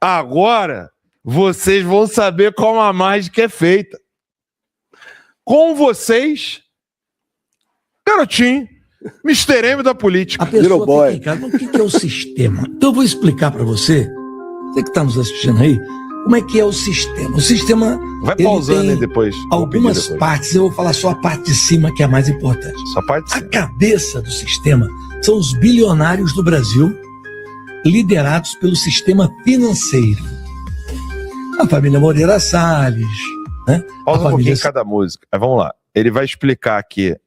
Agora vocês vão saber como a mágica é feita. Com vocês, garotinho, Mr. M da política. A pessoa fica em casa, mas o que é o sistema? Então eu vou explicar para você que está nos assistindo aí, como é que é o sistema. O sistema vai pausando aí depois. Algumas partes, eu vou falar só a parte de cima, que é a mais importante. Só a parte de cima. A cabeça do sistema são os bilionários do Brasil, liderados pelo sistema financeiro. A família Moreira Salles, né? Pausa um pouquinho em cada música. Aí vamos lá. Ele vai explicar aqui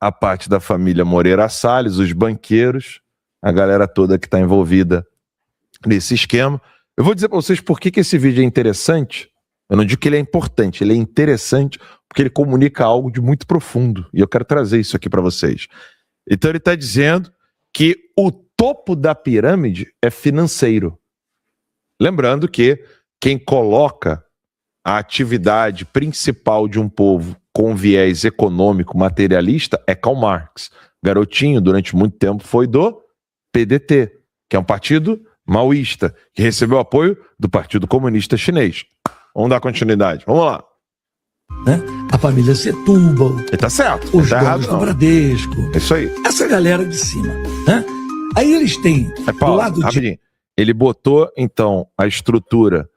a parte da família Moreira Salles, os banqueiros, a galera toda que está envolvida nesse esquema. Eu vou dizer para vocês por que esse vídeo é interessante. Eu não digo que ele é importante, ele é interessante porque ele comunica algo de muito profundo. E eu quero trazer isso aqui para vocês. Então ele está dizendo que o topo da pirâmide é financeiro. Lembrando que quem coloca a atividade principal de um povo com viés econômico materialista é Karl Marx. Garotinho, durante muito tempo, foi do PDT, que é um partido maoísta, que recebeu apoio do Partido Comunista Chinês. Vamos dar continuidade. Vamos lá. Né? A família Setúbal. Ele tá certo. Os tá donos do Bradesco. É isso aí. Essa galera de cima. Né? Aí eles têm... Paulo, lado rapidinho. Ele botou, então, a estrutura,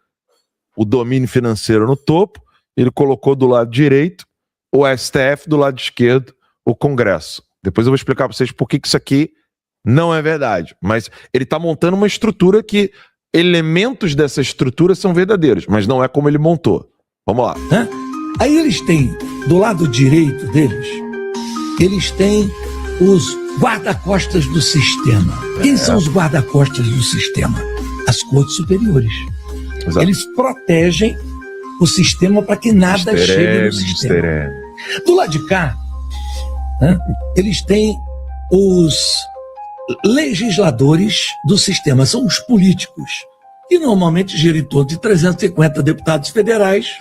o domínio financeiro no topo, ele colocou do lado direito o STF, do lado esquerdo o Congresso. Depois eu vou explicar para vocês por que isso aqui não é verdade. Mas ele está montando uma estrutura que elementos dessa estrutura são verdadeiros, mas não é como ele montou. Vamos lá. Aí eles têm, do lado direito deles, eles têm os guarda-costas do sistema. Quem são os guarda-costas do sistema? As cortes superiores. Exato. Eles protegem o sistema para que nada chegue no sistema. Do lado de cá, né, eles têm os legisladores do sistema, são os políticos, que normalmente giram em torno de 350 deputados federais,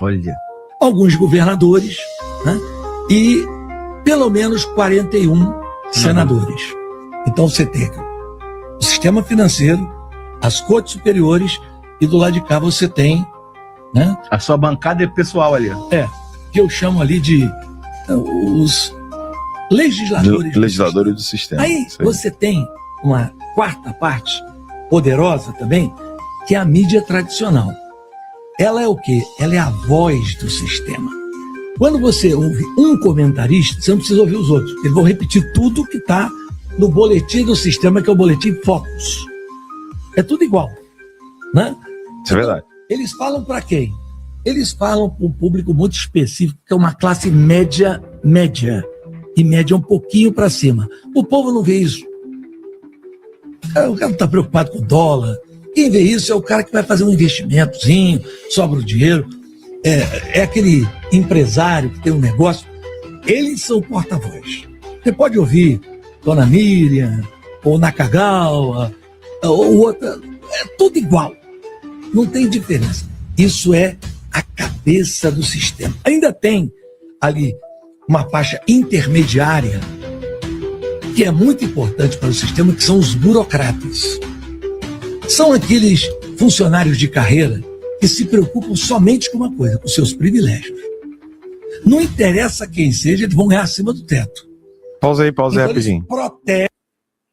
alguns governadores, né, e pelo menos 41 senadores. Então você tem o sistema financeiro, as cortes superiores, e do lado de cá você tem, né, a sua bancada é pessoal ali. Que eu chamo ali de os legisladores do sistema. Aí você tem uma quarta parte poderosa também, que é a mídia tradicional. Ela é o quê? Ela é a voz do sistema. Quando você ouve um comentarista, você não precisa ouvir os outros. Eles vão repetir tudo que está no boletim do sistema, que é o boletim Focus. É tudo igual, né? Isso é verdade. Eles falam para quem? Eles falam para um público muito específico, que é uma classe média, e média um pouquinho para cima. O povo não vê isso. O cara não está preocupado com o dólar. Quem vê isso é o cara que vai fazer um investimentozinho, sobra o dinheiro. É aquele empresário que tem um negócio. Eles são porta-voz. Você pode ouvir Dona Miriam, ou Nakagawa, ou outra. É tudo igual. Não tem diferença. Isso é a cabeça do sistema. Ainda tem ali uma faixa intermediária que é muito importante para o sistema, que são os burocratas. São aqueles funcionários de carreira que se preocupam somente com uma coisa, com seus privilégios. Não interessa quem seja, eles vão ganhar acima do teto. Pausa aí rapidinho. Protege.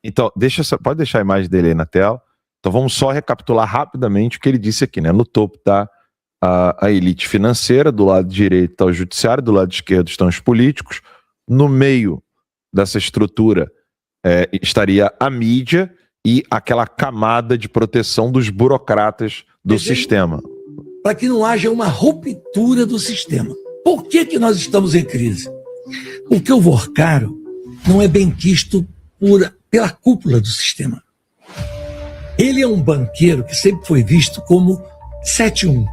Então, pode deixar a imagem dele aí na tela. Então vamos só recapitular rapidamente o que ele disse aqui, né? No topo está a elite financeira, do lado direito está o judiciário, do lado esquerdo estão os políticos. No meio dessa estrutura estaria a mídia e aquela camada de proteção dos burocratas do sistema. Para que não haja uma ruptura do sistema. Por que nós estamos em crise? Porque o Vorcaro não é bem quisto pela cúpula do sistema. Ele é um banqueiro que sempre foi visto como 7-1.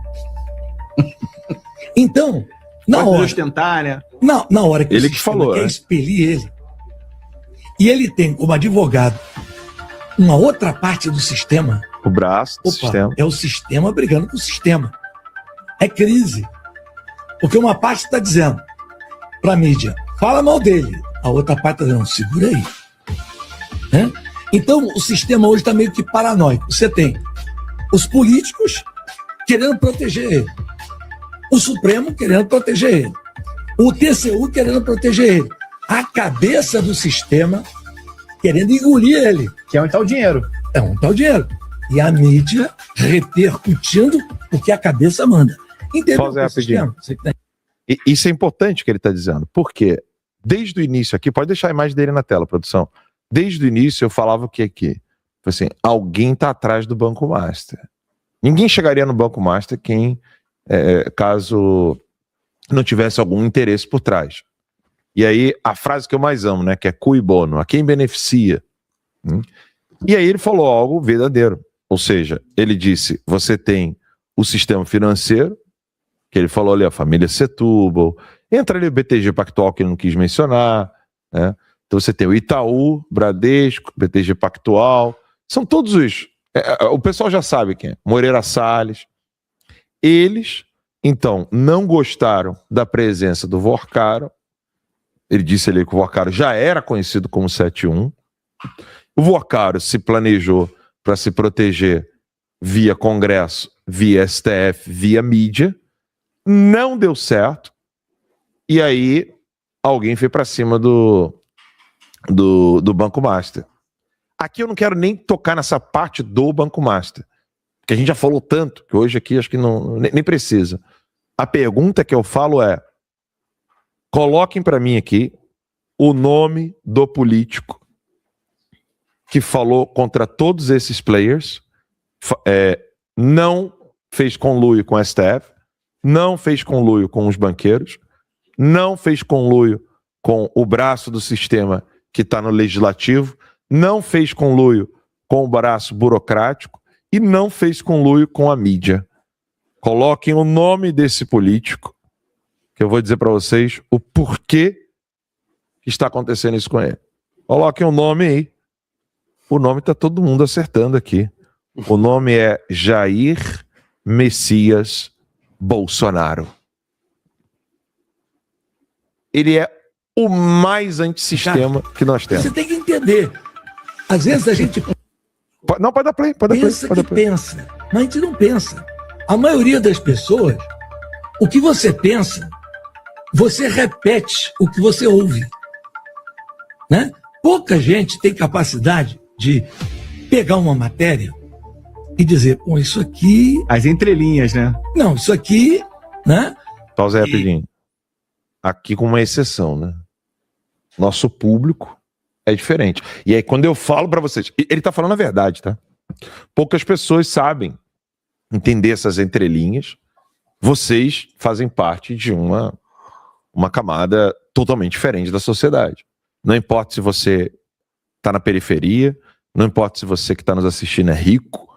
Então, na hora que ele que falou, quer expelir ele, e ele tem como advogado uma outra parte do sistema, o braço do sistema. É o sistema brigando com o sistema. É crise. Porque uma parte está dizendo para a mídia, fala mal dele. A outra parte está dizendo, segura aí. Né? Então, o sistema hoje está meio que paranoico. Você tem Os políticos querendo proteger ele. O Supremo querendo proteger ele. O TCU querendo proteger ele. A cabeça do sistema querendo engolir ele. Que é onde está o dinheiro. É onde está o dinheiro. E a mídia repercutindo o que a cabeça manda. Entendeu? Pausa aí rapidinho. Isso é importante que ele está dizendo. Porque desde o início aqui, pode deixar a imagem dele na tela, produção. Desde o início eu falava o que aqui? Assim, alguém está atrás do Banco Master. Ninguém chegaria no Banco Master caso não tivesse algum interesse por trás. E aí, a frase que eu mais amo, né, que é cui bono, a quem beneficia. E aí ele falou algo verdadeiro. Ou seja, ele disse, você tem o sistema financeiro, que ele falou ali, a família Setúbal, entra ali o BTG Pactual, que ele não quis mencionar, né? Então você tem o Itaú, Bradesco, BTG Pactual, são todos os... o pessoal já sabe quem é, Moreira Salles. Eles, então, não gostaram da presença do Vorcaro. Ele disse ali que o Vorcaro já era conhecido como 71. O Vorcaro se planejou para se proteger via Congresso, via STF, via mídia. Não deu certo. E aí, alguém foi para cima do Banco Master. Aqui eu não quero nem tocar nessa parte do Banco Master, porque a gente já falou tanto, que hoje aqui acho que nem precisa. A pergunta que eu falo é, coloquem para mim aqui o nome do político que falou contra todos esses players, não fez conluio com o STF, não fez conluio com os banqueiros, não fez conluio com o braço do sistema que está no legislativo, não fez conluio com o braço burocrático e não fez conluio com a mídia. Coloquem o nome desse político, que eu vou dizer para vocês o porquê que está acontecendo isso com ele. Coloquem o nome aí. O nome está todo mundo acertando aqui. O nome é Jair Messias Bolsonaro. Ele é o mais antissistema que nós temos. Você tem que entender. Às vezes a gente não, pode dar play. Pensa, mas a gente não pensa. A maioria das pessoas, o que você pensa, você repete o que você ouve. Né? Pouca gente tem capacidade de pegar uma matéria e dizer, pô, isso aqui... As entrelinhas, né? Não, isso aqui, né? Pausa aí rapidinho. Aqui com uma exceção, né? Nosso público é diferente. E aí quando eu falo pra vocês, ele tá falando a verdade, tá? Poucas pessoas sabem entender essas entrelinhas. Vocês fazem parte de uma camada totalmente diferente da sociedade. Não importa se você tá na periferia, não importa se você que está nos assistindo é rico,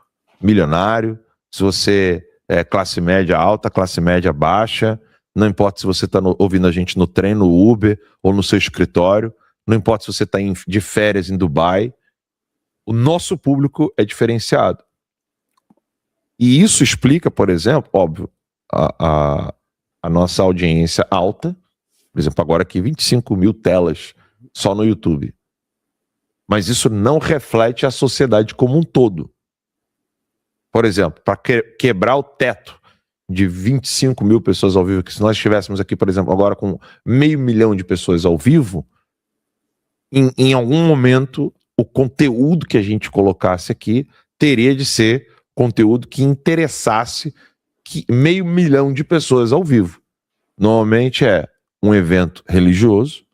milionário, se você é classe média alta, classe média baixa, não importa se você está ouvindo a gente no trem, no Uber ou no seu escritório, não importa se você está de férias em Dubai, o nosso público é diferenciado. E isso explica, por exemplo, óbvio, a nossa audiência alta, por exemplo, agora aqui 25 mil telas só no YouTube. Mas isso não reflete a sociedade como um todo. Por exemplo, para quebrar o teto de 25 mil pessoas ao vivo, que se nós estivéssemos aqui, por exemplo, agora com 500 mil de pessoas ao vivo, em algum momento o conteúdo que a gente colocasse aqui teria de ser conteúdo que interessasse 500 mil de pessoas ao vivo. Normalmente é um evento religioso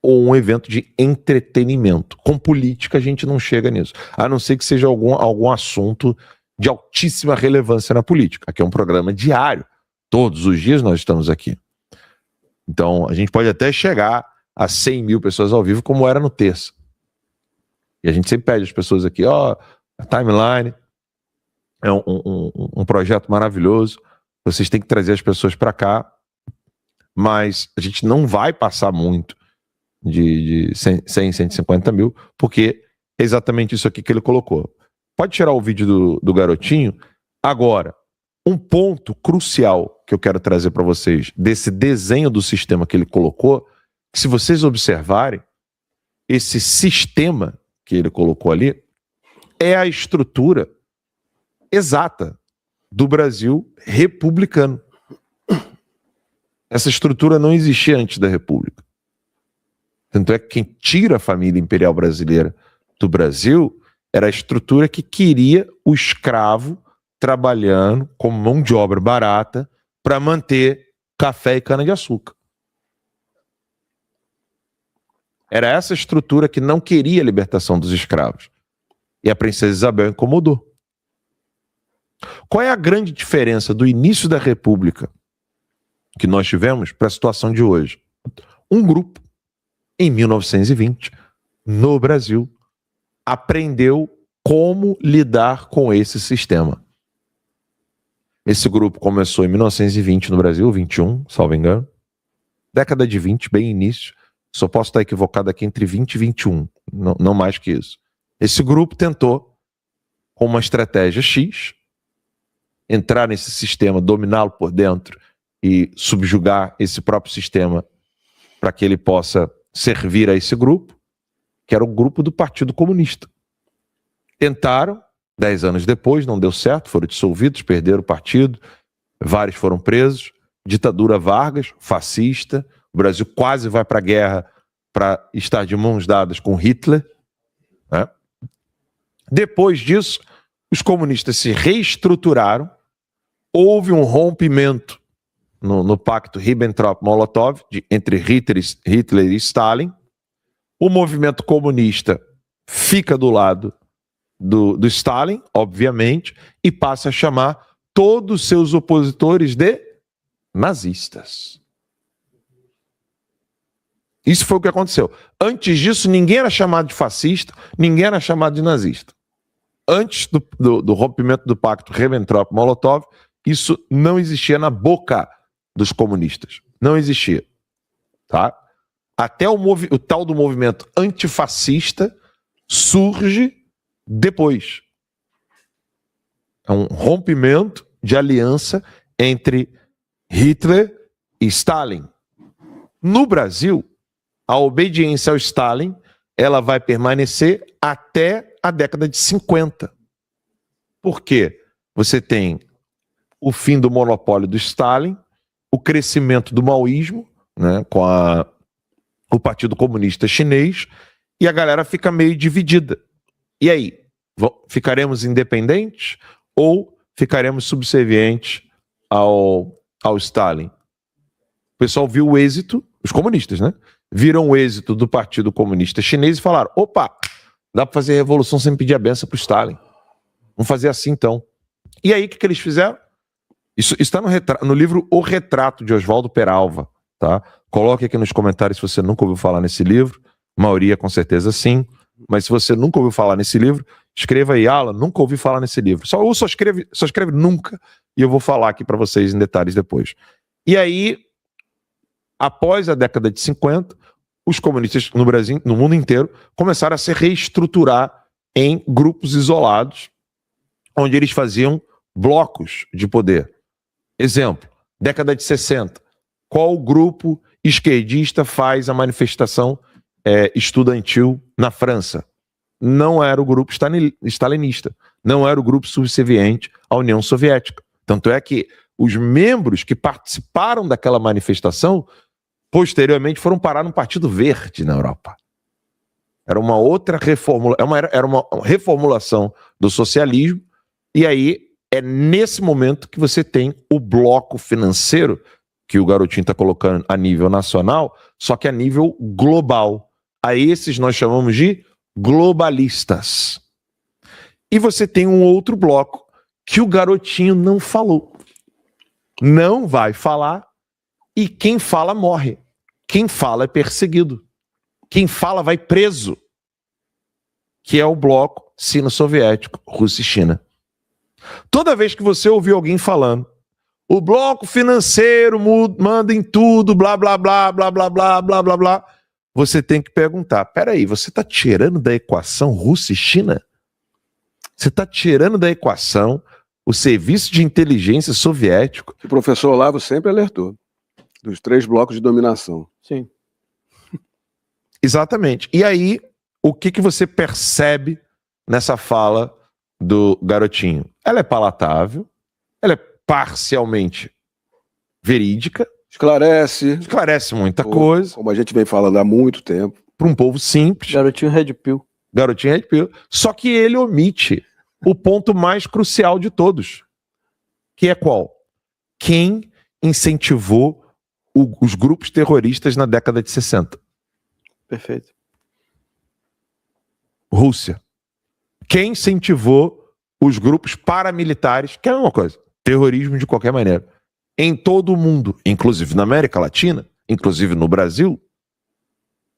ou um evento de entretenimento. Com política a gente não chega nisso, a não ser que seja algum assunto de altíssima relevância na política. Aqui é um programa diário, todos os dias nós estamos aqui. Então a gente pode até chegar a 100 mil pessoas ao vivo, como era no terça. E a gente sempre pede às pessoas aqui, a timeline é um projeto maravilhoso, vocês têm que trazer as pessoas para cá, mas a gente não vai passar muito de 100, 150 mil, porque é exatamente isso aqui que ele colocou. Pode tirar o vídeo do garotinho. Agora, um ponto crucial que eu quero trazer para vocês desse desenho do sistema que ele colocou, que se vocês observarem, esse sistema que ele colocou ali é a estrutura exata do Brasil republicano. Essa estrutura não existia antes da República. Tanto é que quem tira a família imperial brasileira do Brasil era a estrutura que queria o escravo trabalhando como mão de obra barata para manter café e cana-de-açúcar. Era essa estrutura que não queria a libertação dos escravos. E a princesa Isabel incomodou. Qual é a grande diferença do início da República que nós tivemos para a situação de hoje? Um grupo, em 1920, no Brasil, aprendeu como lidar com esse sistema. Esse grupo começou em 1920 no Brasil, 21, salvo engano. Década de 20, bem início. Só posso estar equivocado aqui entre 20 e 21, não mais que isso. Esse grupo tentou, com uma estratégia X, entrar nesse sistema, dominá-lo por dentro e subjugar esse próprio sistema para que ele possa servir a esse grupo, que era o grupo do Partido Comunista. Tentaram, 10 anos depois, não deu certo, foram dissolvidos, perderam o partido, vários foram presos, ditadura Vargas, fascista, o Brasil quase vai para a guerra para estar de mãos dadas com Hitler, né? Depois disso, os comunistas se reestruturaram, houve um rompimento no pacto Ribbentrop-Molotov entre Hitler e Stalin. O movimento comunista fica do lado do Stalin, obviamente, e passa a chamar todos os seus opositores de nazistas. Isso foi o que aconteceu. Antes disso, ninguém era chamado de fascista, ninguém era chamado de nazista. Antes do rompimento do pacto Ribbentrop-Molotov, isso não existia na boca dos comunistas. Não existia. Tá? Até o tal do movimento antifascista surge depois. É um rompimento de aliança entre Hitler e Stalin. No Brasil, a obediência ao Stalin, ela vai permanecer até a década de 50. Por quê? Você tem o fim do monopólio do Stalin, o crescimento do maoísmo, né, com o Partido Comunista Chinês, e a galera fica meio dividida. E aí? Ficaremos independentes ou ficaremos subservientes ao Stalin? O pessoal viu o êxito, os comunistas, né? Viram o êxito do Partido Comunista Chinês e falaram: opa, dá para fazer revolução sem pedir a benção para o Stalin. Vamos fazer assim então. E aí o que eles fizeram? Isso está no livro O Retrato, de Oswaldo Peralva. Tá? Coloque aqui nos comentários se você nunca ouviu falar nesse livro. A maioria com certeza sim. Mas se você nunca ouviu falar nesse livro, escreva aí: Alan, nunca ouvi falar nesse livro. Só escreve nunca, e eu vou falar aqui para vocês em detalhes depois. E aí, após a década de 50, os comunistas no Brasil, no mundo inteiro, começaram a se reestruturar em grupos isolados, onde eles faziam blocos de poder. Exemplo, década de 60. Qual grupo esquerdista faz a manifestação estudantil na França? Não era o grupo stalinista, não era o grupo subserviente à União Soviética. Tanto é que os membros que participaram daquela manifestação posteriormente foram parar no Partido Verde na Europa. Era uma outra era uma reformulação do socialismo, e aí é nesse momento que você tem o bloco financeiro, que o Garotinho está colocando a nível nacional, só que a nível global. A esses nós chamamos de globalistas. E você tem um outro bloco que o Garotinho não falou. Não vai falar, e quem fala morre. Quem fala é perseguido. Quem fala vai preso. Que é o bloco sino-soviético, Rússia e China. Toda vez que você ouvir alguém falando: o bloco financeiro manda em tudo, blá, blá, blá, blá, blá, blá, blá, blá, blá, você tem que perguntar: peraí, você está tirando da equação Rússia e China? Você está tirando da equação o serviço de inteligência soviético? O professor Olavo sempre alertou dos 3 blocos de dominação. Sim. Exatamente. E aí, o que você percebe nessa fala do Garotinho, ela é palatável, ela é parcialmente verídica, esclarece muita coisa, como a gente vem falando há muito tempo. para um povo simples. Garotinho Red Pill. Garotinho Red Pill. Só que ele omite o ponto mais crucial de todos, que é qual? Quem incentivou os grupos terroristas na década de 60? Perfeito. Rússia. Quem incentivou os grupos paramilitares, que é a mesma coisa, terrorismo de qualquer maneira, em todo o mundo, inclusive na América Latina, inclusive no Brasil?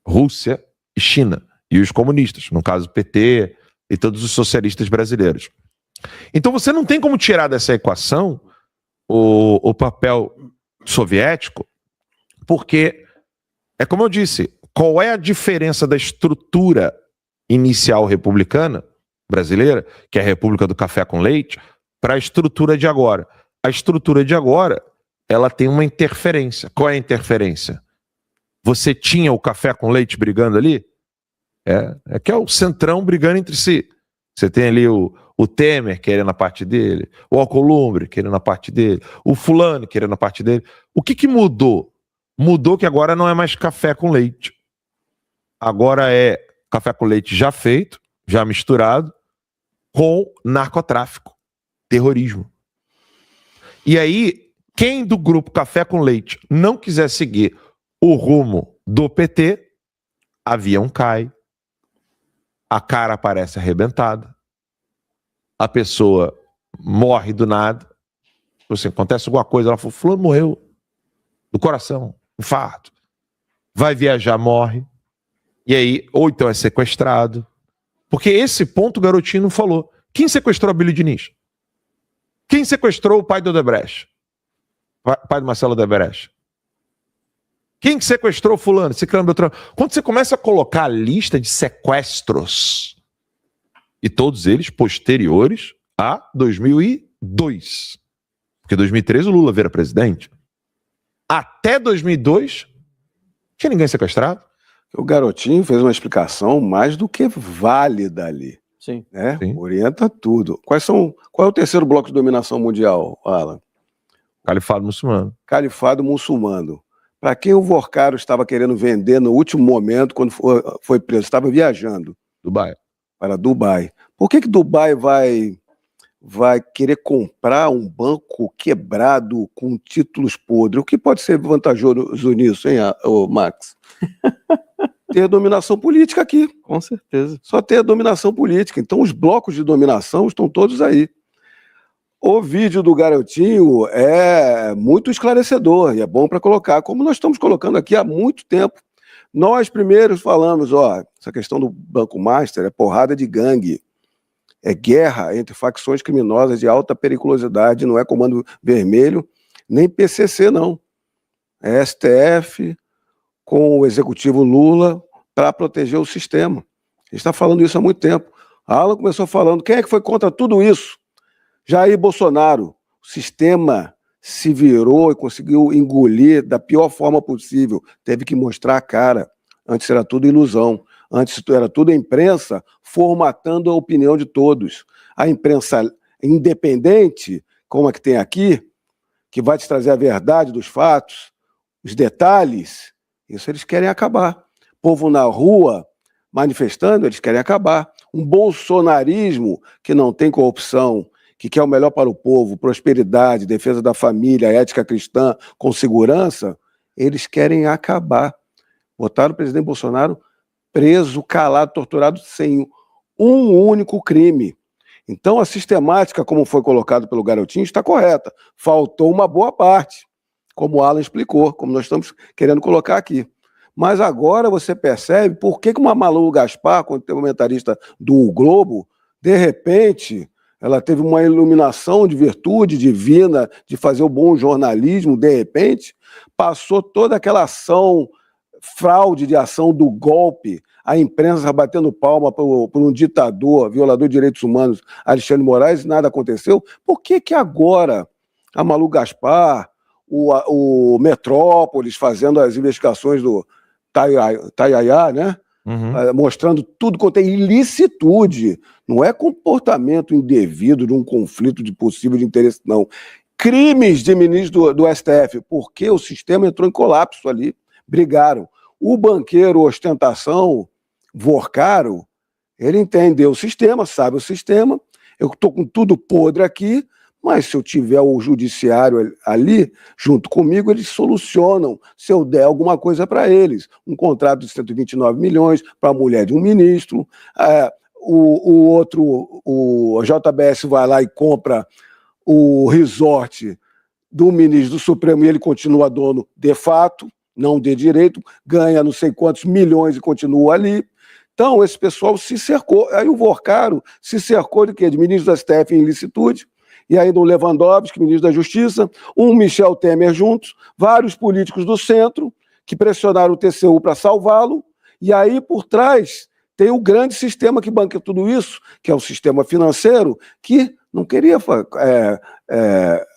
Rússia e China, e os comunistas, no caso PT e todos os socialistas brasileiros. Então você não tem como tirar dessa equação o papel soviético, porque, é como eu disse, qual é a diferença da estrutura inicial republicana brasileira, que é a República do Café com Leite, para a estrutura de agora? A estrutura de agora, ela tem uma interferência. Qual é a interferência? Você tinha o café com leite brigando ali? É que é o centrão brigando entre si. Você tem ali o Temer querendo a parte dele, o Alcolumbre querendo a parte dele, o fulano querendo a parte dele. O que mudou? Mudou que agora não é mais café com leite. Agora é café com leite já feito, já misturado, com narcotráfico, terrorismo. E aí, quem do grupo Café com Leite não quiser seguir o rumo do PT, avião cai, a cara aparece arrebentada, a pessoa morre do nada, assim, acontece alguma coisa, ela falou, fulano morreu do coração, infarto, vai viajar, morre, e aí, ou então é sequestrado, porque esse ponto o Garotinho não falou. Quem sequestrou a Billy Diniz? Quem sequestrou o pai do Odebrecht? Pai do Marcelo Odebrecht? Quem sequestrou fulano? Beltrano? Quando você começa a colocar a lista de sequestros, e todos eles posteriores a 2002, porque em 2013 o Lula vira presidente, até 2002 tinha ninguém sequestrado. O Garotinho fez uma explicação mais do que válida ali. Sim. Né? Sim. Orienta tudo. Qual é o terceiro bloco de dominação mundial, Alan? Califado muçulmano. Califado muçulmano. Para quem o Vorcaro estava querendo vender no último momento, quando foi preso, estava viajando Dubai. para Dubai. Por que Dubai vai querer comprar um banco quebrado com títulos podres? O que pode ser vantajoso nisso, hein, Max? Ter dominação política aqui. Com certeza. Só ter dominação política. Então os blocos de dominação estão todos aí. O vídeo do Garotinho é muito esclarecedor e é bom para colocar, como nós estamos colocando aqui há muito tempo. Nós primeiros falamos, essa questão do Banco Master é porrada de gangue, é guerra entre facções criminosas de alta periculosidade, não é Comando Vermelho, nem PCC não. É STF com o executivo Lula para proteger o sistema. A gente está falando isso há muito tempo. A Alan começou falando, quem é que foi contra tudo isso? Jair Bolsonaro. O sistema se virou e conseguiu engolir da pior forma possível. Teve que mostrar a cara. Antes era tudo ilusão. Antes era tudo a imprensa formatando a opinião de todos. A imprensa independente, como a que tem aqui, que vai te trazer a verdade dos fatos, os detalhes, isso eles querem acabar. Povo na rua manifestando, eles querem acabar. Um bolsonarismo que não tem corrupção, que quer o melhor para o povo, prosperidade, defesa da família, ética cristã, com segurança, eles querem acabar. Botaram o presidente Bolsonaro preso, calado, torturado, sem um único crime. Então a sistemática, como foi colocado pelo Garotinho, está correta. Faltou uma boa parte, como o Alan explicou, como nós estamos querendo colocar aqui. Mas agora você percebe por que uma Malu Gaspar, comentarista do O Globo, de repente, ela teve uma iluminação de virtude divina, de fazer o bom jornalismo, de repente, passou toda aquela ação, fraude de ação do golpe, a imprensa batendo palma por um ditador, violador de direitos humanos, Alexandre Moraes, e nada aconteceu. Por que agora a Malu Gaspar, o Metrópolis fazendo as investigações do Tayaya, né? Mostrando tudo quanto é ilicitude Não é comportamento indevido de um conflito de possível de interesse, não. Crimes de ministro do STF, porque o sistema entrou em colapso ali, brigaram. O banqueiro ostentação, Vorcaro, ele entendeu o sistema, sabe o sistema, eu estou com tudo podre aqui, mas se eu tiver o judiciário ali, junto comigo, eles solucionam, se eu der alguma coisa para eles. Um contrato de 129 milhões para a mulher de um ministro, o JBS vai lá e compra o resort do ministro do Supremo e ele continua dono de fato, não de direito, ganha não sei quantos milhões e continua ali. Então, esse pessoal se cercou. Aí o Vorcaro se cercou de quê? De ministro do STF em ilicitude, e ainda um Lewandowski, ministro da Justiça, um Michel Temer juntos, vários políticos do centro que pressionaram o TCU para salvá-lo, e aí por trás tem o grande sistema que banca tudo isso, que é o sistema financeiro, que não queria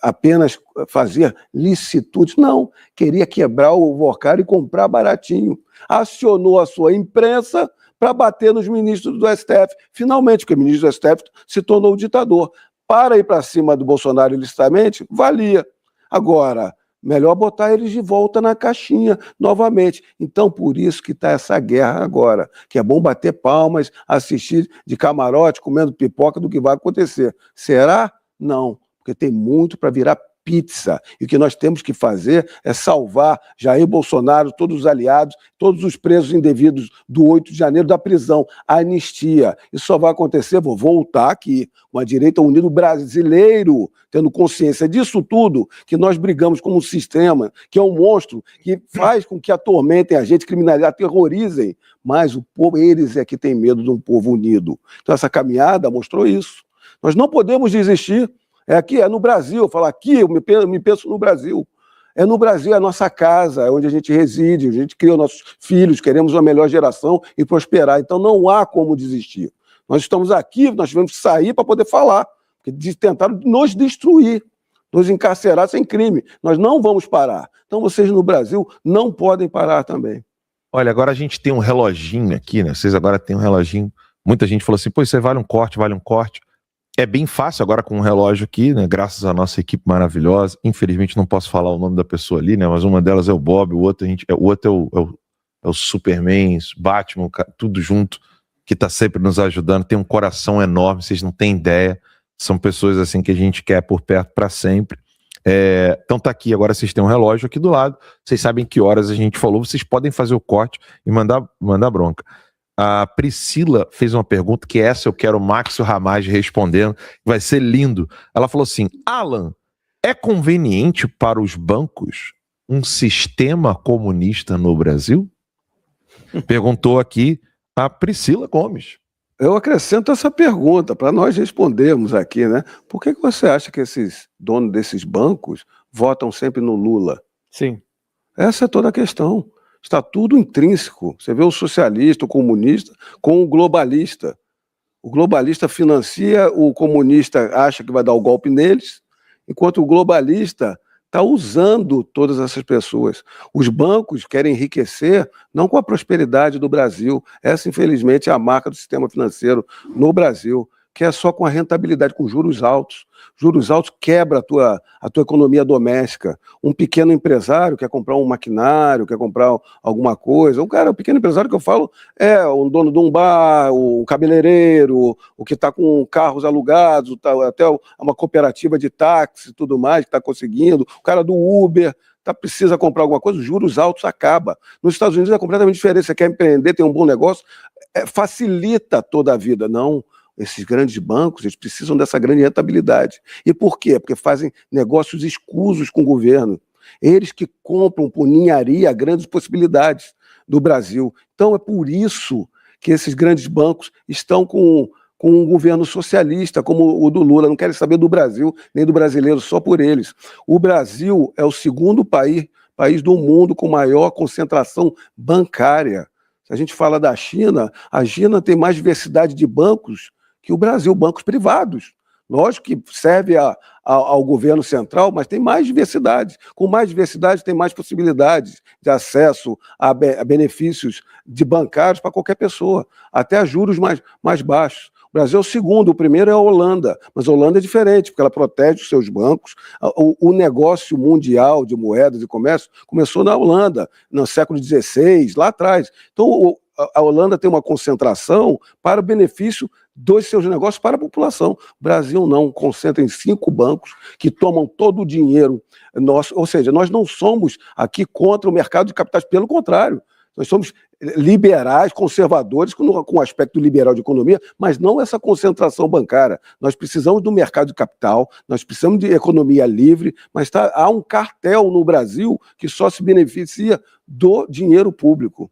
apenas fazer licitudes, não, queria quebrar o Vorcaro e comprar baratinho. Acionou a sua imprensa para bater nos ministros do STF, finalmente, porque o ministro do STF se tornou ditador. Para ir para cima do Bolsonaro ilicitamente, valia. Agora, melhor botar eles de volta na caixinha novamente. Então, por isso que está essa guerra agora, que é bom bater palmas, assistir de camarote, comendo pipoca do que vai acontecer. Será? Não, porque tem muito para virar pizza. E o que nós temos que fazer é salvar Jair Bolsonaro, todos os aliados, todos os presos indevidos do 8 de janeiro da prisão. A anistia. Isso só vai acontecer, vou voltar aqui, com a direita unida brasileiro, tendo consciência disso tudo, que nós brigamos como um sistema, que é um monstro, que faz com que atormentem a gente, criminalizem, aterrorizem. Mas o povo, eles é que tem medo de um povo unido. Então essa caminhada mostrou isso. Nós não podemos desistir. É aqui, é no Brasil. Eu falo aqui, eu me penso no Brasil. É no Brasil, é a nossa casa, é onde a gente reside, a gente cria os nossos filhos, queremos uma melhor geração e prosperar. Então não há como desistir. Nós estamos aqui, nós tivemos que sair para poder falar, porque tentaram nos destruir, nos encarcerar sem crime. Nós não vamos parar. Então vocês no Brasil não podem parar também. Olha, agora a gente tem um reloginho aqui, né? Vocês agora têm um reloginho. Muita gente falou assim, pô, isso aí vale um corte, vale um corte. É bem fácil agora com um relógio aqui, né? Graças à nossa equipe maravilhosa. Infelizmente não posso falar o nome da pessoa ali, né? Mas uma delas é o Bob, o outro é o Superman, Batman, tudo junto, que tá sempre nos ajudando. Tem um coração enorme, vocês não têm ideia. São pessoas assim que a gente quer por perto para sempre. Então tá aqui, agora vocês têm um relógio aqui do lado. Vocês sabem que horas a gente falou. Vocês podem fazer o corte e mandar bronca. A Priscila fez uma pergunta que essa eu quero o Márcio Ramage respondendo, vai ser lindo. Ela falou assim, Alan, é conveniente para os bancos um sistema comunista no Brasil? Perguntou aqui a Priscila Gomes. Eu acrescento essa pergunta para nós respondermos aqui, né? Por que você acha que esses donos desses bancos votam sempre no Lula? Sim. Essa é toda a questão. Está tudo intrínseco. Você vê o socialista, o comunista, com o globalista. O globalista financia, o comunista acha que vai dar o golpe neles, enquanto o globalista está usando todas essas pessoas. Os bancos querem enriquecer, não com a prosperidade do Brasil. Essa, infelizmente, é a marca do sistema financeiro no Brasil, que é só com a rentabilidade, com juros altos. Juros altos quebra a tua economia doméstica. Um pequeno empresário quer comprar um maquinário, quer comprar alguma coisa. O pequeno empresário que eu falo é um dono de um bar, o cabeleireiro, o que está com carros alugados, até uma cooperativa de táxi e tudo mais, que está conseguindo. O cara do Uber precisa comprar alguma coisa, os juros altos acaba. Nos Estados Unidos é completamente diferente. Você quer empreender, tem um bom negócio, facilita toda a vida. Não. Esses grandes bancos, eles precisam dessa grande rentabilidade. E por quê? Porque fazem negócios escusos com o governo. Eles que compram por ninharia grandes possibilidades do Brasil. Então é por isso que esses grandes bancos estão com um governo socialista, como o do Lula. Não querem saber do Brasil, nem do brasileiro, só por eles. O Brasil é o segundo país do mundo com maior concentração bancária. Se a gente fala da China, a China tem mais diversidade de bancos que o Brasil, bancos privados. Lógico que serve ao governo central, mas tem mais diversidade. Com mais diversidade, tem mais possibilidades de acesso a benefícios de bancários para qualquer pessoa, até a juros mais baixos. O Brasil é o segundo, o primeiro é a Holanda, mas a Holanda é diferente, porque ela protege os seus bancos. O negócio mundial de moedas e comércio começou na Holanda, no século XVI, lá atrás. Então, a Holanda tem uma concentração para o benefício dos seus negócios para a população. O Brasil não, concentra em 5 bancos que tomam todo o dinheiro nosso, ou seja, nós não somos aqui contra o mercado de capitais, pelo contrário. Nós somos liberais, conservadores, com o aspecto liberal de economia, mas não essa concentração bancária. Nós precisamos do mercado de capital, nós precisamos de economia livre, mas há um cartel no Brasil que só se beneficia do dinheiro público.